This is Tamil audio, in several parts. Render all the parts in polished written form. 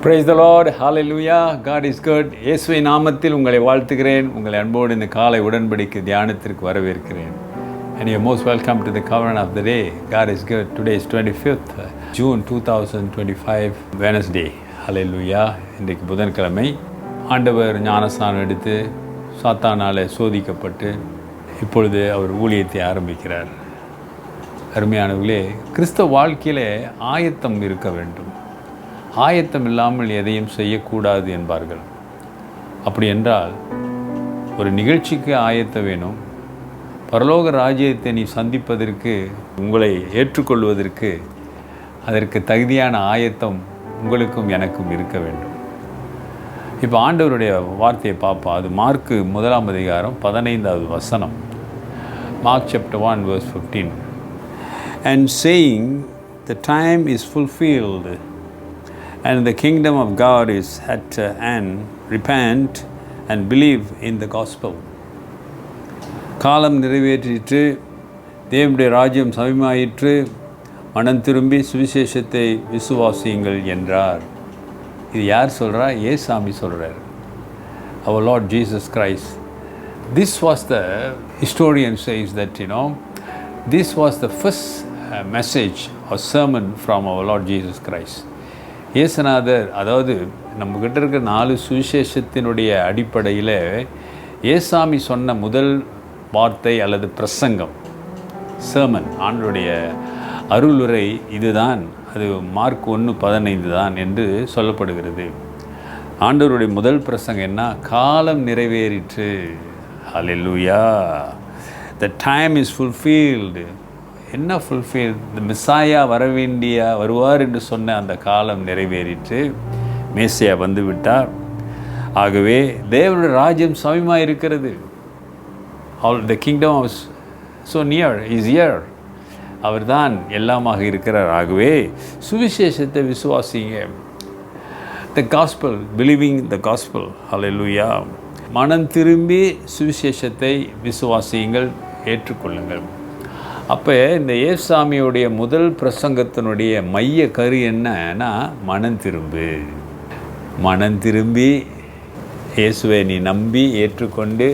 Praise the Lord. Hallelujah. God is good. இயேசுவை நாமத்தில் உங்களை வாழ்த்துகிறேன். உங்களை அன்போடு இந்த காலை உடன்படிக்கை தியானத்திற்கு வரவேற்கிறேன். And you are most welcome to the covenant of the day. God is good. Today is 25th June 2025 Wednesday. Hallelujah. இன்றைக்கு புதன்கிழமை. ஆண்டவர் ஞானஸ்நானம் எடுத்து சாத்தானாலே சோதிக்கப்பட்டு இப்பொழுது அவர் ஊழியத்தை ஆரம்பிக்கிறார். அருமையானவர்களே, கிறிஸ்தவ வாழ்க்கையிலே ஆயத்தம் இருக்க வேண்டும். ஆயத்தம் இல்லாமல் எதையும் செய்யக்கூடாது என்பார்கள். அப்படி என்றால் ஒரு நிகழ்ச்சிக்கு ஆயத்தம் வேணும். பரலோக ராஜ்யத்தை நீ சந்திப்பதற்கு, உங்களை ஏற்றுக்கொள்வதற்கு அதற்கு தகுதியான ஆயத்தம் உங்களுக்கும் எனக்கும் இருக்க வேண்டும். இப்போ ஆண்டவருடைய வார்த்தையை பார்ப்போம். அது மார்க்கு 1 அதிகாரம் 15வது வசனம். Mark chapter 1 verse 15. And saying, the time is fulfilled and the kingdom of God is at hand. Repent and believe in the gospel. காலம் நிறைவேற்றிட்டு, தேவனுடைய ராஜ்யம் சமீபமாயிற்று, மனம் திரும்பி சுவிசேஷத்தை விசுவாசியுங்கள் என்றார். இது யார் சொல்கிறா? ஏசாமி சொல்கிறார். Our Lord Jesus Christ. This was the historian says that this was the first message or sermon from our Lord Jesus Christ. இயேசுநாதர், அதாவது நம்மக்கிட்ட இருக்கிற 4 சுவிசேஷத்தினுடைய அடிப்படையில் ஏசாமி சொன்ன முதல் வார்த்தை அல்லது பிரசங்கம், சர்மன், ஆண்டவருடைய அருளுரை இதுதான். அது மார்க் 1:15 தான் என்று சொல்லப்படுகிறது. ஆண்டவருடைய முதல் பிரசங்கம் என்ன? காலம் நிறைவேறிற்று. ஹல்லேலூயா. The time is fulfilled. என்ன ஃபுல்ஃபில்? இந்த மெஸ்ஸாயா வருவார் என்று சொன்ன அந்த காலம் நிறைவேறிற்று. மேசியா வந்து விட்டார். ஆகவே தேவனுடைய ராஜ்யம் சமீபமாக இருக்கிறது. The kingdom was so near, is here. அவர் தான் எல்லாமாக இருக்கிறார். ஆகவே சுவிசேஷத்தை விசுவாசிங்க. The gospel, believing the gospel. Hallelujah. மனம் திரும்பி சுவிசேஷத்தை விசுவாசியுங்கள், ஏற்றுக்கொள்ளுங்கள். அப்போ இந்த ஏசாமியுடைய முதல் பிரசங்கத்தினுடைய மைய கரு என்னன்னா, மனம் திரும்பி இயேசுவை நீ நம்பி ஏற்றுக்கொண்டு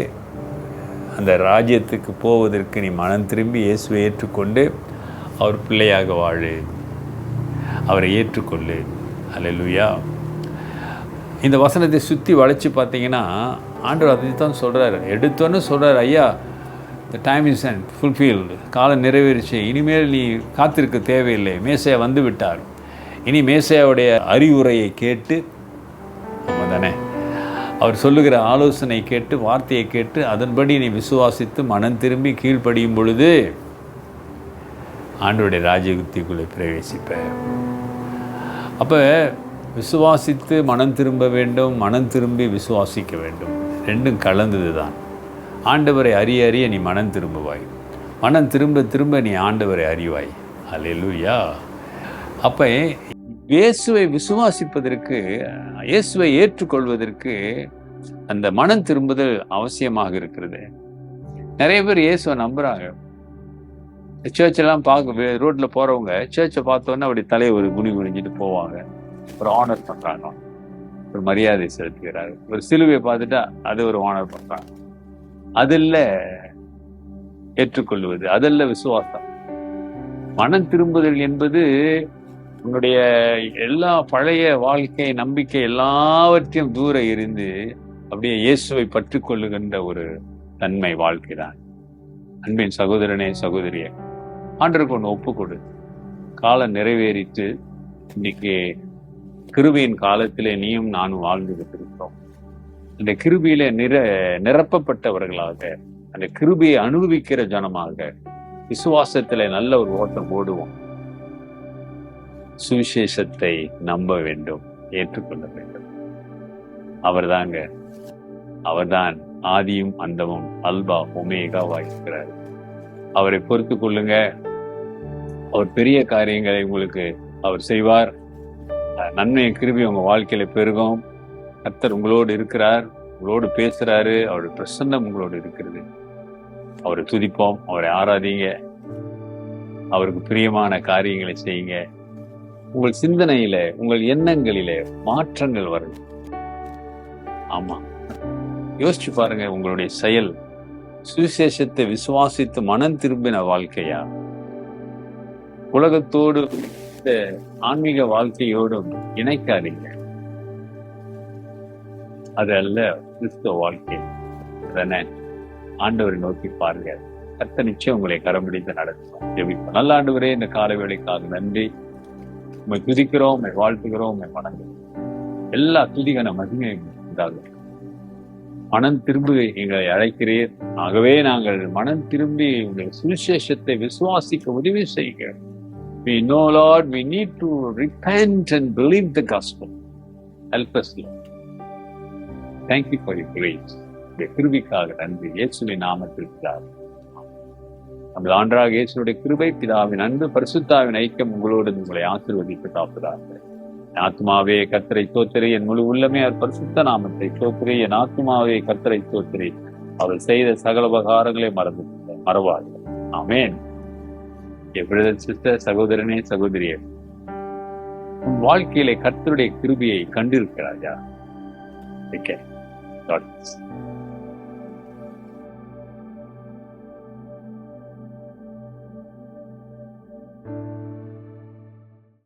அந்த ராஜ்யத்துக்கு போவதற்கு நீ மனம் திரும்பி இயேசுவை ஏற்றுக்கொண்டு அவர் பிள்ளையாக வாழு, அவரை ஏற்றுக்கொள்ளு. அல்லேலூயா. இந்த வசனத்தை சுற்றி வளைச்சி பார்த்தீங்கன்னா ஆண்டவர் அதை தான் சொல்கிறார். எடுத்தோன்னு சொல்கிறார், ஐயா, the time is fulfilled. காலம் நிறைவேறிச்சு. இனிமேல் நீ காத்திருக்க தேவையில்லை. மேசையா வந்து விட்டார். இனி மேசையாவுடைய அறிவுரையை கேட்டு, ஆமாம் தானே, அவர் சொல்லுகிற ஆலோசனை கேட்டு, வார்த்தையை கேட்டு, அதன்படி நீ விசுவாசித்து மனம் திரும்பி கீழ்ப்படியும் பொழுது ஆண்டவருடைய ராஜ்யத்துக்குள்ளே பிரவேசிப்ப. அப்போ விசுவாசித்து மனம் திரும்ப வேண்டும், மனம் திரும்பி விசுவாசிக்க வேண்டும். ரெண்டும் கலந்தது தான். ஆண்டவரை அறிய நீ மனம் திரும்புவாய், மனம் திரும்ப நீ ஆண்டவரை அறிவாய். அல்லேலூயா. அப்போ இயேசுவை விசுவாசிப்பதற்கு, இயேசுவை ஏற்றுக்கொள்வதற்கு அந்த மனம் திரும்புதல் அவசியமாக இருக்கிறது. நிறைய பேர் இயேசுவை நம்புகிறாங்க. சர்ச்செல்லாம் பார்க்க ரோட்டில் போகிறவங்க சர்ச்சை பார்த்தோன்னே அப்படி தலையை ஒரு குனிஞ்சிட்டு போவாங்க. ஒரு ஆனர் பண்ணுறாங்க, ஒரு மரியாதை செலுத்துகிறாரு. ஒரு சிலுவையை பார்த்துட்டா அது ஒரு ஆனர் பண்ணுறாங்க. அதில் ஏற்றுக்கொள்வது, அதில் விசுவாசம். மனம் திரும்புதல் என்பது உன்னுடைய எல்லா பழைய வாழ்க்கை, நம்பிக்கை எல்லாவற்றையும் தூர இருந்து அப்படியே இயேசுவை பற்றி கொள்ளுகின்ற ஒரு தன்மை வாழ்க்கை தான். அன்பின் சகோதரனே, சகோதரியே, ஆண்டவருக்கு ஒன்று ஒப்புக்கொடு. காலம் நிறைவேறிட்டு இன்னைக்கு கிருபையின் காலத்திலே நீயும் நானும் வாழ்ந்துகிட்டு இருக்கிறோம். அந்த கிருபையில நிரப்பப்பட்டவர்களாக, அந்த கிருபையை அனுபவிக்கிற ஜனமாக விசுவாசத்துல நல்ல ஒரு ஓட்டம் ஓடுவோம். சுவிசேஷத்தை நம்ப வேண்டும், ஏற்றுக்கொள்ள வேண்டும். அவர்தான் ஆதியும் அந்தமும், அல்பா ஒமேகாவா இருக்கிறார். அவரை பொறுத்து கொள்ளுங்க. அவர் பெரிய காரியங்களை உங்களுக்கு அவர் செய்வார். நன்மையை கிருபை உங்க வாழ்க்கையில பெருகும். கர்த்தர் உங்களோடு இருக்கிறார், உங்களோடு பேசுறாரு. அவருடைய பிரசன்னம் உங்களோடு இருக்கிறது. அவரை துதிப்போம், அவரை ஆராதிங்க, அவருக்கு பிரியமான காரியங்களை செய்யுங்க. உங்கள் சிந்தனையில, உங்கள் எண்ணங்களிலே மாற்றங்கள் வரும். ஆமா, யோசிச்சு பாருங்க. உங்களுடைய செயல் சுவிசேஷத்தை விசுவாசித்து மனம் திரும்பின வாழ்க்கையா, உலகத்தோடு இந்த ஆன்மீக வாழ்க்கையோடும் இணைக்காதீங்க. அது அல்ல கிறிஸ்துவ வாழ்க்கை. அதனை ஆண்டவரை நோக்கி பாருங்க. கர்த்தர் நிச்சயம் உங்களை கரம்பிடித்து நடத்தும். ஜெபிப்போம். நல்ல ஆண்டவரே, இந்த காலை வேளைக்காக நன்றி. உண்மை துதிக்கிறோம், உண்மை வாழ்த்துகிறோம், உண்மை வணங்குகிறோம். எல்லா துதிகன மகிமை உண்டாகும். மனம் திரும்பி எங்களை அழைக்கிறீர். ஆகவே நாங்கள் மனம் திரும்பி உங்கள் சுவிசேஷத்தை விசுவாசிக்க உதவி செய்கிறோம். We know, Lord, we need to repent and believe the gospel. Help us, Lord. Thank you for your grace. உடைய கிருபைக்காக நன்றி. இயேசுவின் நாமத்தில் பிதாவே. நமது ஆண்டவராகிய இயேசுவுடைய கிருபை, பிதாவின் அன்பு, பரிசுத்தாவின் ஐக்கியம் உங்களோடு உங்களை ஆசீர்வதித்து காப்பதாக. என் ஆத்துமாவே கர்த்தரை ஸ்தோத்திரி, என் முழு உள்ளமே அவர் பரிசுத்த நாமத்தை ஸ்தோத்திரி. என் ஆத்துமாவே கர்த்தரை ஸ்தோத்திரி, அவர் செய்த சகல உபகாரங்களை மறவார்கள். ஆமென். பிரதர் சிஸ்டர், சகோதரனே சகோதரியே, உன் வாழ்க்கையிலே கர்த்தருடைய கிருபையை கண்டிருக்கிறாயா? Okay. God bless.